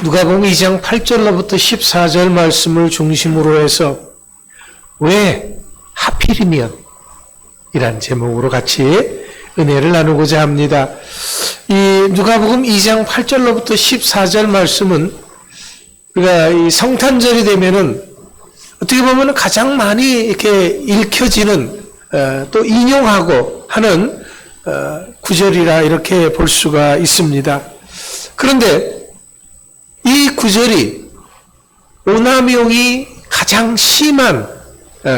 누가복음 2장 8절로부터 14절 말씀을 중심으로 해서 왜 하필이면 이란 제목으로 같이 은혜를 나누고자 합니다. 이 누가복음 2장 8절로부터 14절 말씀은 우리가 이 성탄절이 되면은 어떻게 보면 가장 많이 이렇게 읽혀지는 또 인용하고 하는 구절이라 이렇게 볼 수가 있습니다. 그런데 이 구절이 오남용이 가장 심한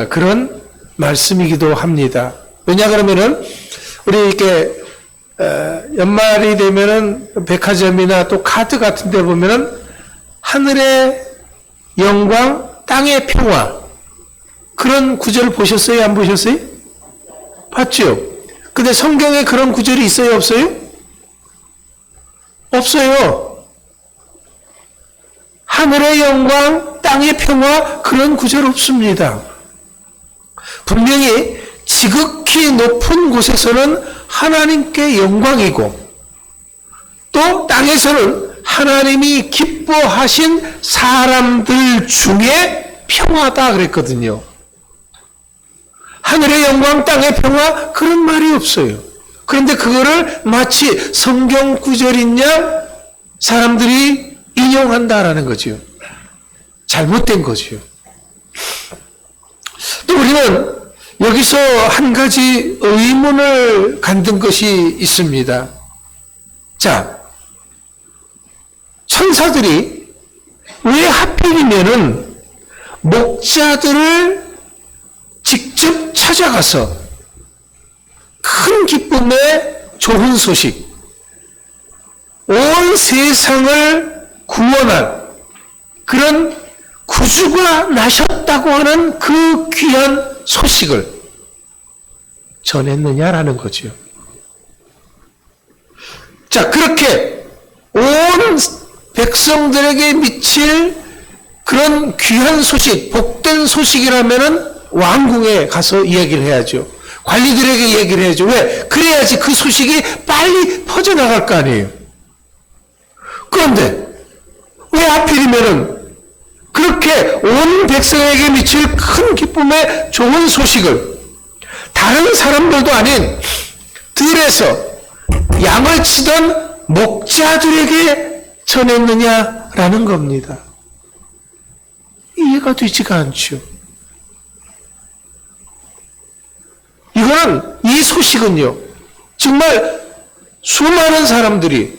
그런 말씀이기도 합니다. 왜냐 그러면은 우리 이렇게 연말이 되면은 백화점이나 또 카드 같은 데 보면은 하늘의 영광, 땅의 평화 그런 구절 보셨어요? 안 보셨어요? 봤죠? 근데 성경에 그런 구절이 있어요? 없어요? 없어요. 하늘의 영광, 땅의 평화 그런 구절 없습니다. 분명히 지극히 높은 곳에서는 하나님께 영광이고 또 땅에서는 하나님이 기뻐하신 사람들 중에 평화다 그랬거든요. 하늘의 영광, 땅의 평화 그런 말이 없어요. 그런데 그거를 마치 성경 구절인 양 사람들이 인용한다라는 거죠. 잘못된 거죠. 또 우리는 여기서 한 가지 의문을 갖는 것이 있습니다. 자, 천사들이 왜 하필이면은 목자들을 직접 찾아가서 큰 기쁨의 좋은 소식, 온 세상을 구원할 그런 구주가 나셨다고 하는 그 귀한 소식을 전했느냐라는 거죠. 자, 그렇게 온 백성들에게 미칠 그런 귀한 소식, 복된 소식이라면은 왕궁에 가서 이야기를 해야죠. 관리들에게 얘기를 해야죠. 왜? 그래야지 그 소식이 빨리 퍼져나갈 거 아니에요. 그런데 왜 하필이면은 그렇게 온 백성에게 미칠 큰 기쁨의 좋은 소식을 다른 사람들도 아닌 들에서 양을 치던 목자들에게 전했느냐라는 겁니다. 이해가 되지가 않죠. 이거는, 이 소식은요, 정말 수많은 사람들이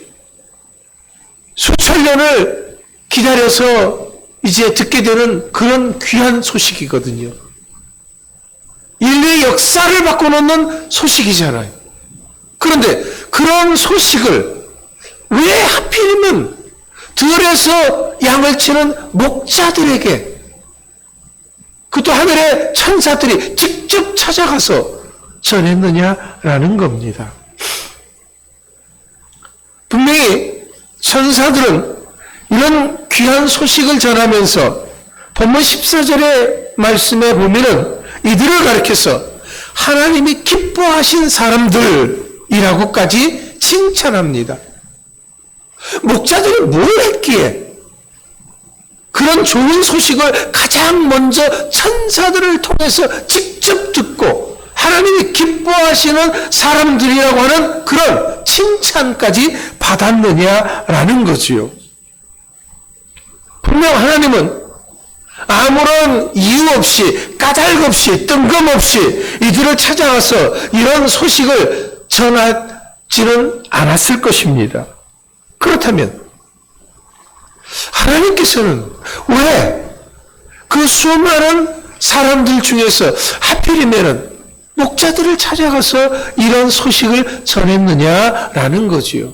수천 년을 기다려서 이제 듣게 되는 그런 귀한 소식이거든요. 인류의 역사를 바꿔놓는 소식이잖아요. 그런데 그런 소식을 왜 하필이면 들에서 양을 치는 목자들에게, 그것도 하늘의 천사들이 직접 찾아가서 전했느냐라는 겁니다. 분명히 천사들은 이런 귀한 소식을 전하면서 본문 14절의 말씀에 보면은 이들을 가리켜서 하나님이 기뻐하신 사람들이라고까지 칭찬합니다. 목자들이 뭘 했기에 그런 좋은 소식을 가장 먼저 천사들을 통해서 직접 듣고 하나님이 기뻐하시는 사람들이라고 하는 그런 칭찬까지 받았느냐라는 거지요. 분명 하나님은 아무런 이유 없이, 까닭 없이, 뜬금없이 이들을 찾아와서 이런 소식을 전하지는 않았을 것입니다. 그렇다면 하나님께서는 왜 그 수많은 사람들 중에서 하필이면은 목자들을 찾아가서 이런 소식을 전했느냐라는 거지요.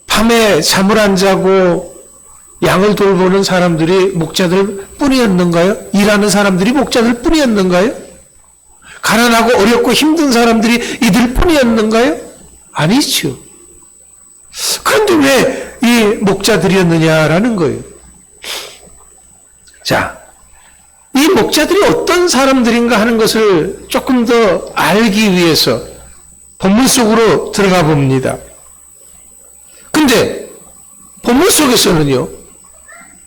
밤에 잠을 안 자고 양을 돌보는 사람들이 목자들 뿐이었는가요? 일하는 사람들이 목자들 뿐이었는가요? 가난하고 어렵고 힘든 사람들이 이들 뿐이었는가요? 아니죠. 그런데 왜 이 목자들이었느냐라는 거예요. 자, 이 목자들이 어떤 사람들인가 하는 것을 조금 더 알기 위해서 본문 속으로 들어가 봅니다. 근데 그런데 본문 속에서는요,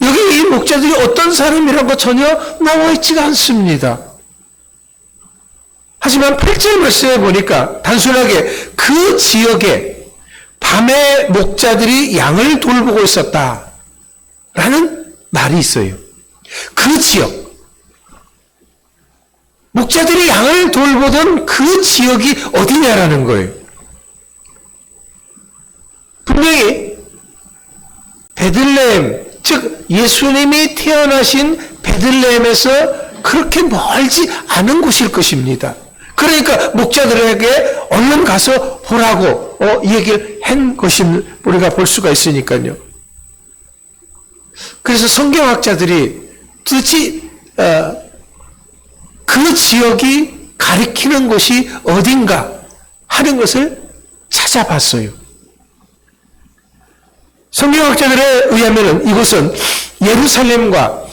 여기 이 목자들이 어떤 사람이라는 거 전혀 나와 있지가 않습니다. 하지만 8절 말씀에 보니까 단순하게 그 지역에 밤에 목자들이 양을 돌보고 있었다라는 말이 있어요. 그 지역. 목자들이 양을 돌보던 그 지역이 어디냐라는 거예요. 분명히 베들레헴, 즉 예수님이 태어나신 베들레헴에서 그렇게 멀지 않은 곳일 것입니다. 그러니까 목자들에게 얼른 가서 보라고 얘기를 한 것을 우리가 볼 수가 있으니까요. 그래서 성경학자들이 도대체 그 지역이 가리키는 곳이 어딘가 하는 것을 찾아봤어요. 성경학자들에 의하면 이곳은 예루살렘과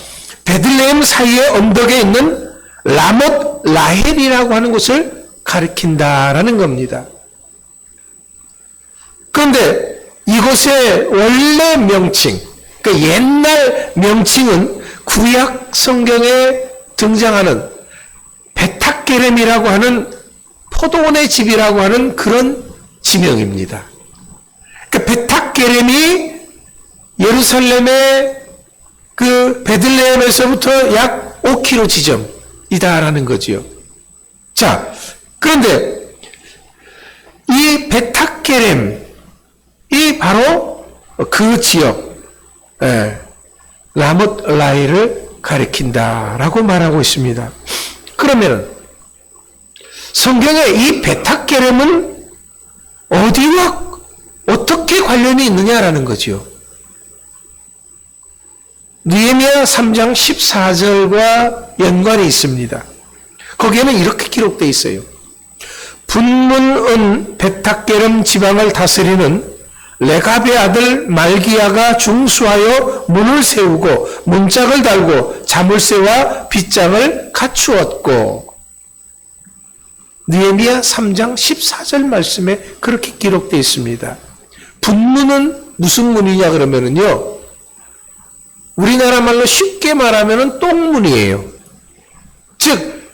베들레헴 사이의 언덕에 있는 라못 라헬이라고 하는 곳을 가리킨다라는 겁니다. 그런데 이곳의 원래 명칭, 그 옛날 명칭은 구약 성경에 등장하는 베탁게렘이라고 하는 포도원의 집이라고 하는 그런 지명입니다. 그 베탁게렘이 예루살렘의 그 베들레헴에서부터 약 5km 지점이다라는 거지요. 자, 그런데 이 베탁게렘이 바로 그 지역, 라못 라헬을 가리킨다라고 말하고 있습니다. 그러면 성경에 이 베탁게렘은 어디와 어떻게 관련이 있느냐라는 거죠. 느헤미야 3장 14절과 연관이 있습니다. 거기에는 이렇게 기록되어 있어요. 분문은 베탁게렘 지방을 다스리는 레갑의 아들 말기야가 중수하여 문을 세우고 문짝을 달고 자물쇠와 빗장을 갖추었고, 느헤미야 3장 14절 말씀에 그렇게 기록되어 있습니다. 분문은 무슨 문이냐 그러면은요, 우리나라 말로 쉽게 말하면은 똥문이에요. 즉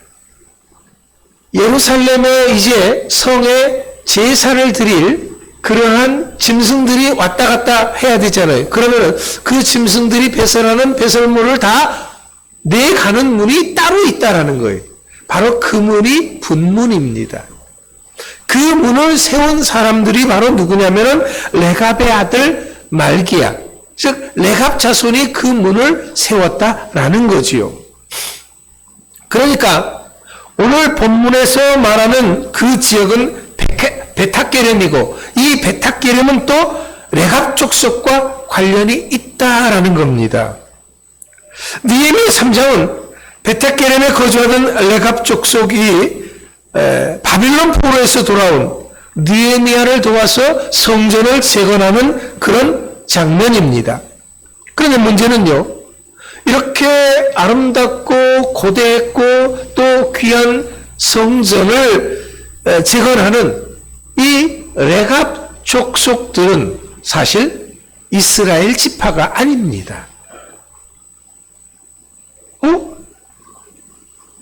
예루살렘에 이제 성에 제사를 드릴 그러한 짐승들이 왔다 갔다 해야 되잖아요. 그러면은 그 짐승들이 배설하는 배설물을 다 내가는 문이 따로 있다라는 거예요. 바로 그 문이 분문입니다. 그 문을 세운 사람들이 바로 누구냐면은 레갑의 아들 말기야, 즉 레갑 자손이 그 문을 세웠다라는 거지요. 그러니까 오늘 본문에서 말하는 그 지역은 베탁게렘이고, 이 베탁게렘은 또 레갑 족속과 관련이 있다라는 겁니다. 느헤미야 3장은 베탁게렘에 거주하던 레갑 족속이 바빌론 포로에서 돌아온 느헤미야를 도와서 성전을 재건하는 그런 장면입니다. 그런데 문제는요, 이렇게 아름답고 고대했고 또 귀한 성전을 재건하는 이 레갑 족속들은 사실 이스라엘 지파가 아닙니다.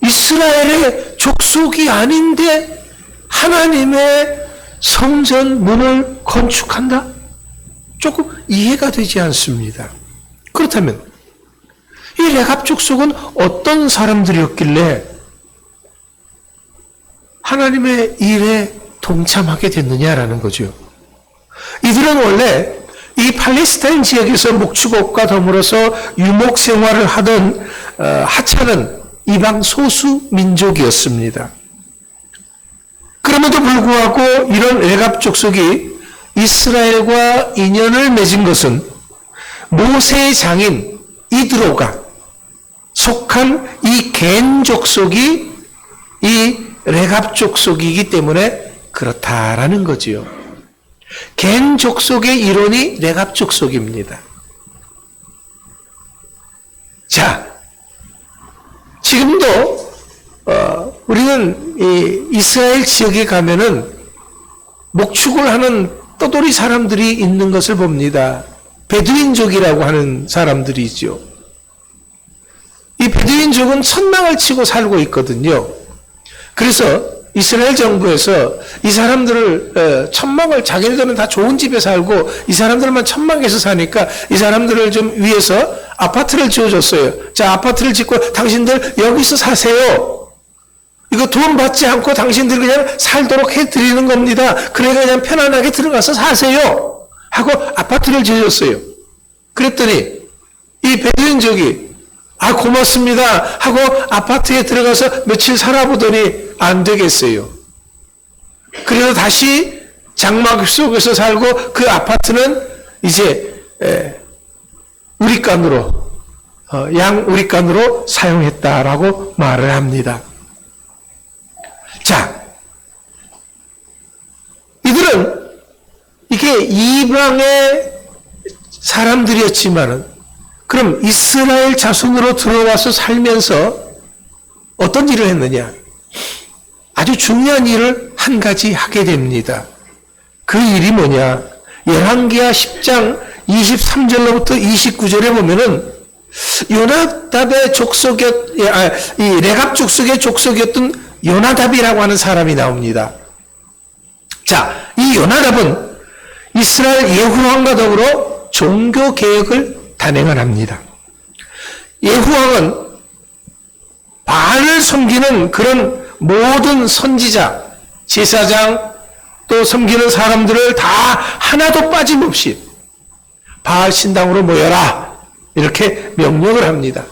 이스라엘의 족속이 아닌데 하나님의 성전 문을 건축한다? 조금 이해가 되지 않습니다. 그렇다면 이 레갑 족속은 어떤 사람들이었길래 하나님의 일에 동참하게 됐느냐라는 거죠. 이들은 원래 이 팔레스타인 지역에서 목축업과 더불어서 유목 생활을 하던 하찮은 이방 소수 민족이었습니다. 그럼에도 불구하고 이런 레갑 족속이 이스라엘과 인연을 맺은 것은 모세의 장인 이드로가 속한 이 겐 족속이 이 레갑 족속이기 때문에 그렇다라는 거지요. 겐 족속의 일원이 레갑 족속입니다. 자, 지금도 우리는 이 이스라엘 지역에 가면은 목축을 하는 떠돌이 사람들이 있는 것을 봅니다. 베두인족이라고 하는 사람들이죠. 이 베두인족은 천막을 치고 살고 있거든요. 그래서 이스라엘 정부에서 이 사람들을 천막을, 자기들은 다 좋은 집에 살고 이 사람들만 천막에서 사니까 이 사람들을 좀 위해서 아파트를 지어줬어요. 자, 아파트를 짓고 당신들 여기서 사세요. 이거 돈 받지 않고 당신들 그냥 살도록 해드리는 겁니다. 그러니까 그냥 편안하게 들어가서 사세요 하고 아파트를 지어줬어요. 그랬더니 이 베두인족이 고맙습니다 하고 아파트에 들어가서 며칠 살아보더니 안 되겠어요. 그래서 다시 장막 속에서 살고 그 아파트는 이제 우리간으로 양 우리간으로 사용했다라고 말을 합니다. 자, 이들은 이게 이방의 사람들이었지만은 그럼 이스라엘 자손으로 들어와서 살면서 어떤 일을 했느냐? 아주 중요한 일을 한 가지 하게 됩니다. 그 일이 뭐냐? 열왕기하 10장 23절로부터 29절에 보면은 요나답의 이 레갑 족속의 족속이었던 요나답이라고 하는 사람이 나옵니다. 자, 이 요나답은 이스라엘 예후왕과 더불어 종교 개혁을 단행을 합니다. 예후왕은 바알을 섬기는 그런 모든 선지자, 제사장, 또 섬기는 사람들을 다 하나도 빠짐없이 바알 신당으로 모여라 이렇게 명령을 합니다.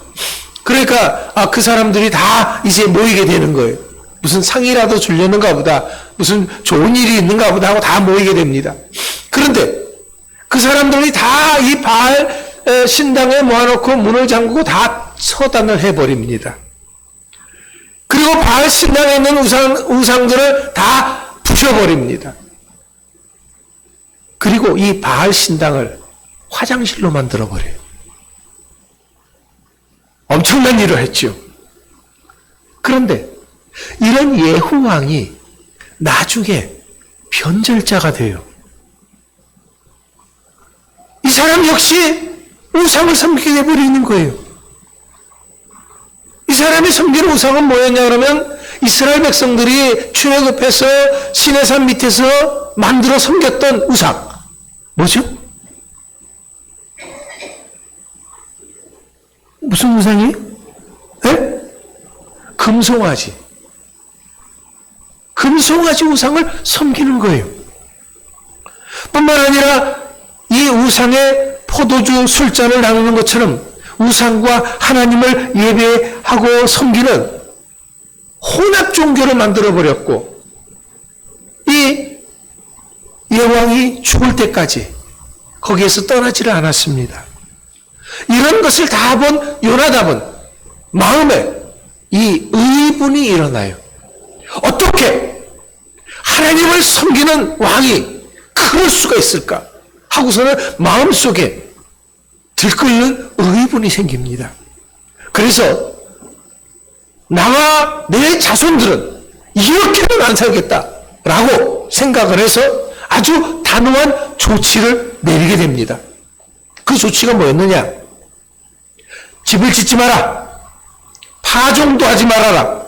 그러니까 그 사람들이 다 이제 모이게 되는 거예요. 무슨 상이라도 주려는가 보다, 무슨 좋은 일이 있는가 보다 하고 다 모이게 됩니다. 그런데 그 사람들이 다 이 바알 신당에 모아놓고 문을 잠그고 다 처단을 해버립니다. 그리고 바알 신당에 있는 우상들을 다 부셔버립니다. 그리고 이 바알 신당을 화장실로 만들어버려요. 엄청난 일을 했죠. 그런데 이런 예후왕이 나중에 변절자가 돼요. 이 사람 역시 우상을 섬기게 돼버리는 거예요. 이 사람이 섬기는 우상은 뭐였냐 그러면 이스라엘 백성들이 출애굽해서 시내산 밑에서 만들어 섬겼던 우상. 뭐죠? 무슨 우상이? 금송아지. 금송아지 우상을 섬기는 거예요. 뿐만 아니라 이 우상의 포도주 술잔을 나누는 것처럼 우상과 하나님을 예배하고 섬기는 혼합 종교를 만들어버렸고 이 여왕이 죽을 때까지 거기에서 떠나지를 않았습니다. 이런 것을 다 본 요나답은 마음에 이 의분이 일어나요. 어떻게 하나님을 섬기는 왕이 그럴 수가 있을까 하고서는 마음속에 들끓는 의분이 생깁니다. 그래서 나와 내 자손들은 이렇게는 안 살겠다라고 생각을 해서 아주 단호한 조치를 내리게 됩니다. 그 조치가 뭐였느냐? 집을 짓지 마라. 파종도 하지 말아라.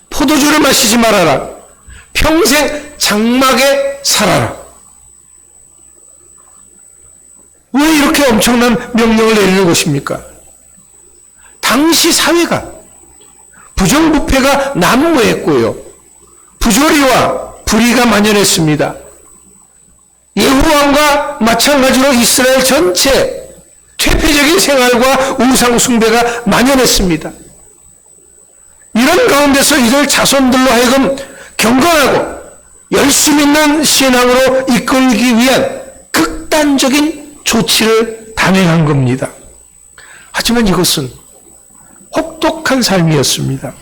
포도주를 마시지 말아라. 평생 장막에 살아라. 왜 이렇게 엄청난 명령을 내리는 것입니까? 당시 사회가 부정부패가 난무했고요. 부조리와 불의가 만연했습니다. 예후왕과 마찬가지로 이스라엘 전체 퇴폐적인 생활과 우상 숭배가 만연했습니다. 이런 가운데서 이들 자손들로 하여금 경건하고 열심 있는 신앙으로 이끌기 위한 극단적인 조치를 단행한 겁니다. 하지만 이것은 혹독한 삶이었습니다.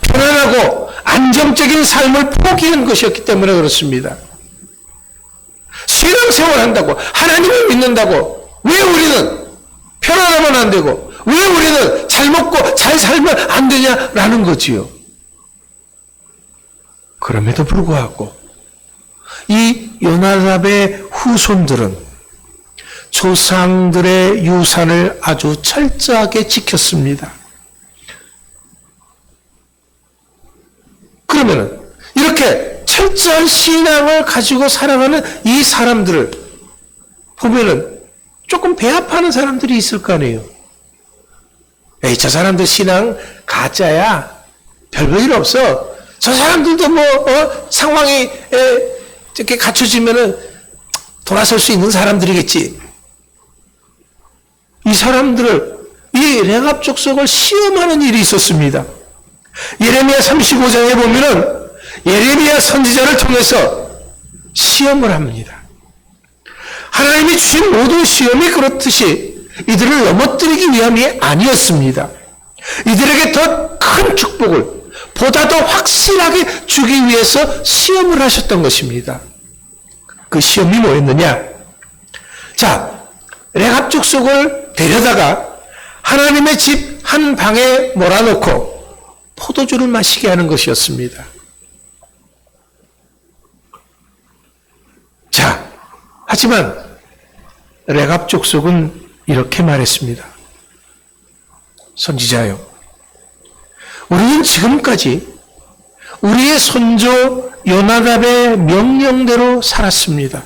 편안하고 안정적인 삶을 포기한 것이었기 때문에 그렇습니다. 신앙생활 한다고 하나님을 믿는다고 왜 우리는 편안하면 안 되고 왜 우리는 잘 먹고 잘 살면 안 되냐라는 거지요. 그럼에도 불구하고 이 요나답의 후손들은 조상들의 유산을 아주 철저하게 지켰습니다. 그러면은 이렇게 철저한 신앙을 가지고 살아가는 이 사람들을 보면은 조금 배합하는 사람들이 있을 거 아니에요. 에이, 저 사람들 신앙 가짜야. 별 볼 일 없어. 저 사람들도 상황이 이렇게 갖춰지면은 돌아설 수 있는 사람들이겠지. 이 사람들을, 이 레갑 족속을 시험하는 일이 있었습니다. 예레미야 35장에 보면은 예레미야 선지자를 통해서 시험을 합니다. 하나님이 주신 모든 시험이 그렇듯이 이들을 넘어뜨리기 위함이 아니었습니다. 이들에게 더 큰 축복을 보다 더 확실하게 주기 위해서 시험을 하셨던 것입니다. 그 시험이 뭐였느냐? 자, 레갑 족속을 데려다가 하나님의 집 한 방에 몰아놓고 포도주를 마시게 하는 것이었습니다. 자, 하지만 레갑 족속은 이렇게 말했습니다. 선지자요, 우리는 지금까지 우리의 손조 요나답의 명령대로 살았습니다.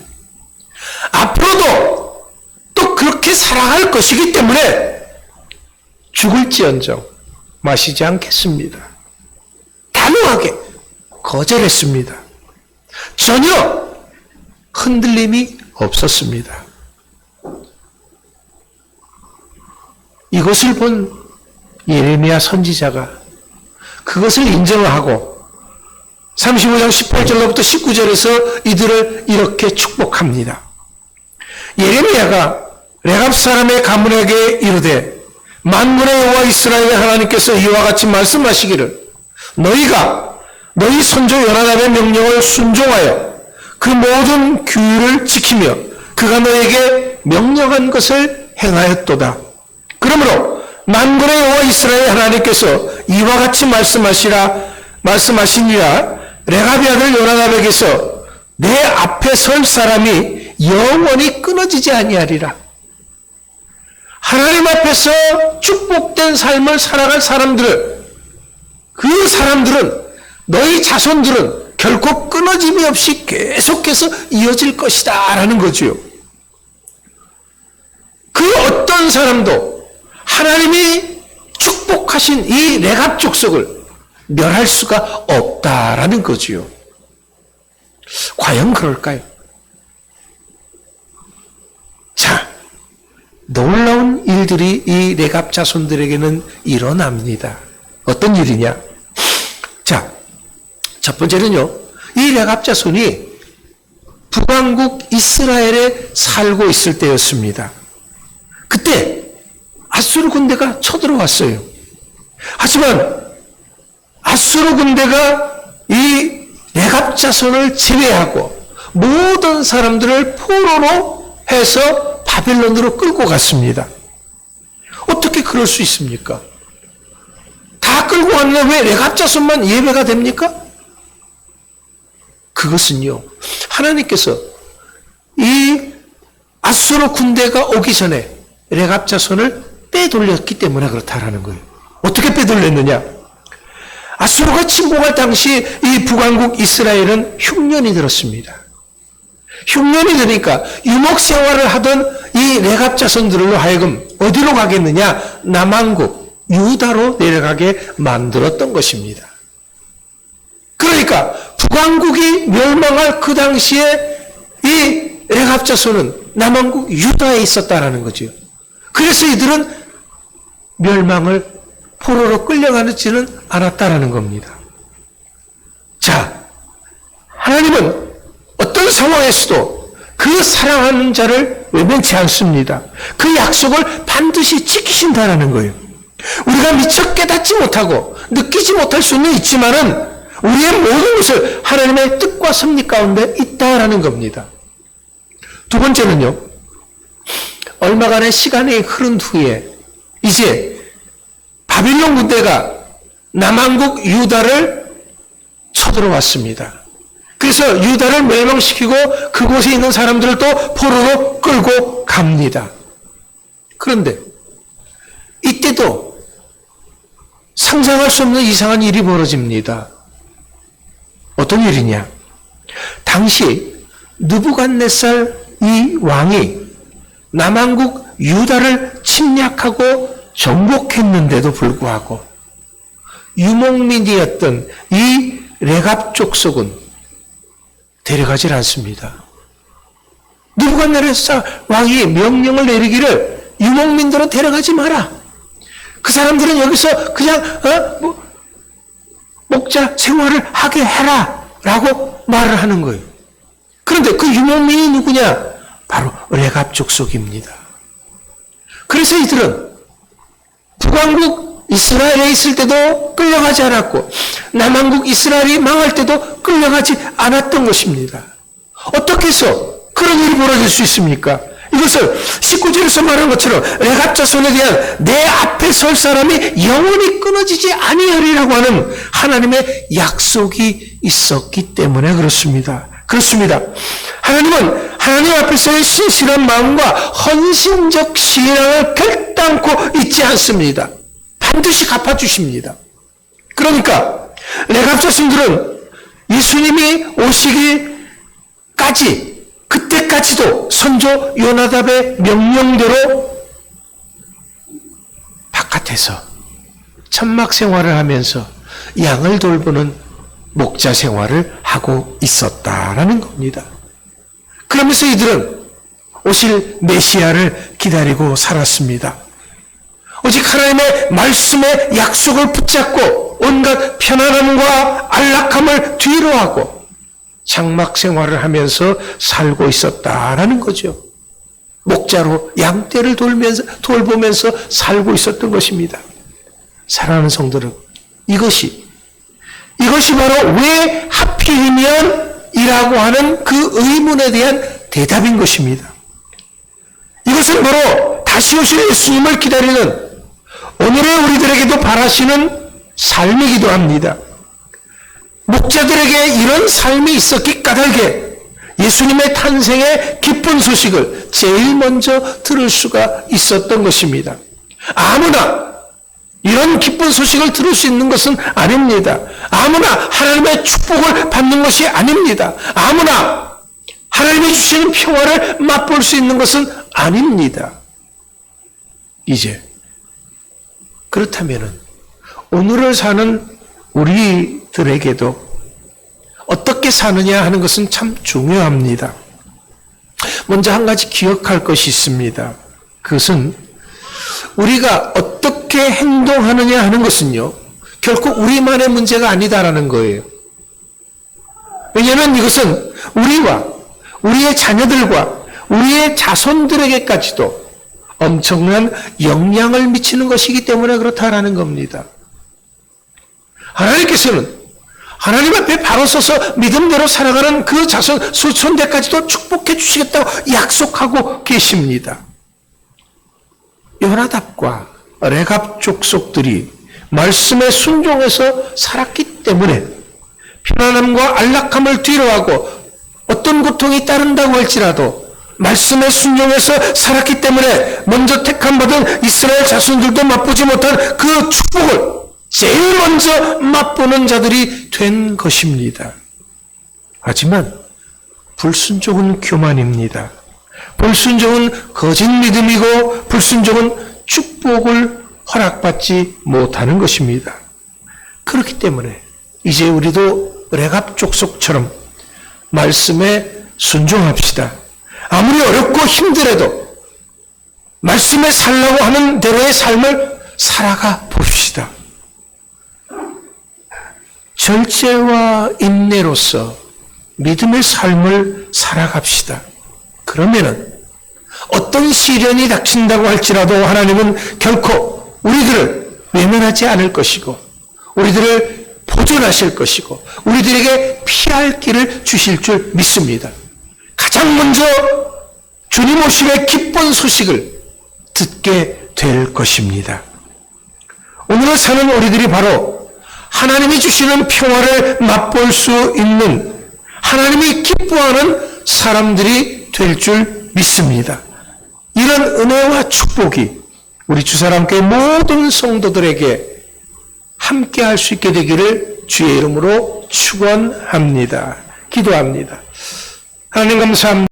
앞으로도 또 그렇게 살아갈 것이기 때문에 죽을지언정 마시지 않겠습니다. 단호하게 거절했습니다. 전혀 흔들림이 없었습니다. 이것을 본 예레미야 선지자가 그것을 인정하고 35장 18절로부터 19절에서 이들을 이렇게 축복합니다. 예레미야가 레갑 사람의 가문에게 이르되 만군의 여호와 이스라엘의 하나님께서 이와 같이 말씀하시기를 너희가 너희 손조 요나답의 명령을 순종하여 그 모든 규율을 지키며 그가 너에게 명령한 것을 행하였도다. 그러므로 만군의 여호와 이스라엘 하나님께서 이와 같이 말씀하시니라 레갑의 아들 요나답에게서 내 앞에 설 사람이 영원히 끊어지지 아니하리라. 하나님 앞에서 축복된 삶을 살아갈 사람들은 그 사람들은 너희 자손들은 결코 끊어짐이 없이 계속해서 이어질 것이다 라는 거지요. 그 어떤 사람도 하나님이 축복하신 이 레갑 족속을 멸할 수가 없다라는 거지요. 과연 그럴까요? 자, 놀라운 일들이 이 레갑 자손들에게는 일어납니다. 어떤 일이냐? 자, 첫 번째는요, 이 레갑 자손이 북왕국 이스라엘에 살고 있을 때였습니다. 그때 아수르 군대가 쳐들어왔어요. 하지만 아수르 군대가 이 레갑 자손을 제외하고 모든 사람들을 포로로 해서 바벨론으로 끌고 갔습니다. 어떻게 그럴 수 있습니까? 다 끌고 왔는데 왜 레갑 자손만 예배가 됩니까? 그것은요, 하나님께서 이 아수르 군대가 오기 전에 레갑 자손을 빼돌렸기 때문에 그렇다라는 거예요. 어떻게 빼돌렸느냐? 아수르가 침공할 당시 이 북왕국 이스라엘은 흉년이 들었습니다. 흉년이 드니까 유목 생활을 하던 이 레갑 자손들로 하여금 어디로 가겠느냐? 남왕국 유다로 내려가게 만들었던 것입니다. 그러니까 북왕국이 멸망할 그 당시에 이 레갑 자손은 남왕국 유다에 있었다라는 거죠. 그래서 이들은 멸망을 포로로 끌려가지는 않았다라는 겁니다. 자, 하나님은 어떤 상황에서도 그 사랑하는 자를 외면치 않습니다. 그 약속을 반드시 지키신다라는 거예요. 우리가 미처 깨닫지 못하고 느끼지 못할 수는 있지만은 우리의 모든 것을 하나님의 뜻과 섭리 가운데 있다라는 겁니다. 두 번째는요, 얼마간의 시간이 흐른 후에 이제 바빌론 군대가 남왕국 유다를 쳐들어왔습니다. 그래서 유다를 멸망시키고 그곳에 있는 사람들을 또 포로로 끌고 갑니다. 그런데 이때도 상상할 수 없는 이상한 일이 벌어집니다. 어떤 일이냐? 당시 느부갓네살 이 왕이 남한국 유다를 침략하고 정복했는데도 불구하고 유목민이었던 이 레갑 족속은 데려가질 않습니다. 느부갓네살 왕이 명령을 내리기를 유목민들은 데려가지 마라. 그 사람들은 여기서 그냥 목자 생활을 하게 해라 라고 말을 하는 거예요. 그런데 그 유목민이 누구냐? 바로 레갑 족속입니다. 그래서 이들은 북왕국 이스라엘에 있을 때도 끌려가지 않았고 남왕국 이스라엘이 망할 때도 끌려가지 않았던 것입니다. 어떻게 해서 그런 일이 벌어질 수 있습니까? 이것을 19절에서 말한 것처럼 레갑 자손에 대한 내 앞에 설 사람이 영원히 끊어지지 아니하리라고 하는 하나님의 약속이 있었기 때문에 그렇습니다. 하나님은 하나님 앞에서의 신실한 마음과 헌신적 신앙을 결단코 잊지 않습니다. 반드시 갚아주십니다. 그러니까 레갑 자손들은 예수님이 오시기까지 그때까지도 선조 요나답의 명령대로 바깥에서 천막 생활을 하면서 양을 돌보는 목자 생활을 하고 있었다라는 겁니다. 그러면서 이들은 오실 메시아를 기다리고 살았습니다. 오직 하나님의 말씀의 약속을 붙잡고 온갖 편안함과 안락함을 뒤로하고 장막 생활을 하면서 살고 있었다라는 거죠. 목자로 양떼를 돌보면서 살고 있었던 것입니다. 사랑하는 성도들, 이것이 바로 왜 하필이면 이라고 하는 그 의문에 대한 대답인 것입니다. 이것은 바로 다시 오실 예수님을 기다리는 오늘의 우리들에게도 바라시는 삶이기도 합니다. 목자들에게 이런 삶이 있었기 까닭에 예수님의 탄생의 기쁜 소식을 제일 먼저 들을 수가 있었던 것입니다. 아무나 이런 기쁜 소식을 들을 수 있는 것은 아닙니다. 아무나 하나님의 축복을 받는 것이 아닙니다. 아무나 하나님이 주시는 평화를 맛볼 수 있는 것은 아닙니다. 이제 그렇다면 오늘을 사는 우리들에게도 어떻게 사느냐 하는 것은 참 중요합니다. 먼저 한 가지 기억할 것이 있습니다. 그것은 우리가 어떻게 행동하느냐 하는 것은요, 결코 우리만의 문제가 아니다라는 거예요. 왜냐하면 이것은 우리와 우리의 자녀들과 우리의 자손들에게까지도 엄청난 영향을 미치는 것이기 때문에 그렇다라는 겁니다. 하나님께서는 하나님 앞에 바로 서서 믿음대로 살아가는 그 자손, 손대까지도 축복해 주시겠다고 약속하고 계십니다. 요나답과 레갑 족속들이 말씀에 순종해서 살았기 때문에 편안함과 안락함을 뒤로하고 어떤 고통이 따른다고 할지라도 말씀에 순종해서 살았기 때문에 먼저 택함받은 이스라엘 자손들도 맛보지 못한 그 축복을 제일 먼저 맛보는 자들이 된 것입니다. 하지만 불순종은 교만입니다. 불순종은 거짓 믿음이고 불순종은 축복을 허락받지 못하는 것입니다. 그렇기 때문에 이제 우리도 레갑 족속처럼 말씀에 순종합시다. 아무리 어렵고 힘들어도 말씀에 살라고 하는 대로의 삶을 살아가 봅시다. 절제와 인내로서 믿음의 삶을 살아갑시다. 그러면은 어떤 시련이 닥친다고 할지라도 하나님은 결코 우리들을 외면하지 않을 것이고 우리들을 보존하실 것이고 우리들에게 피할 길을 주실 줄 믿습니다. 가장 먼저 주님 오심의 기쁜 소식을 듣게 될 것입니다. 오늘을 사는 우리들이 바로 하나님이 주시는 평화를 맛볼 수 있는 하나님이 기뻐하는 사람들이 될 줄 믿습니다. 이런 은혜와 축복이 우리 주사랑교회 모든 성도들에게 함께 할 수 있게 되기를 주의 이름으로 축원합니다. 기도합니다. 하나님 감사합니다.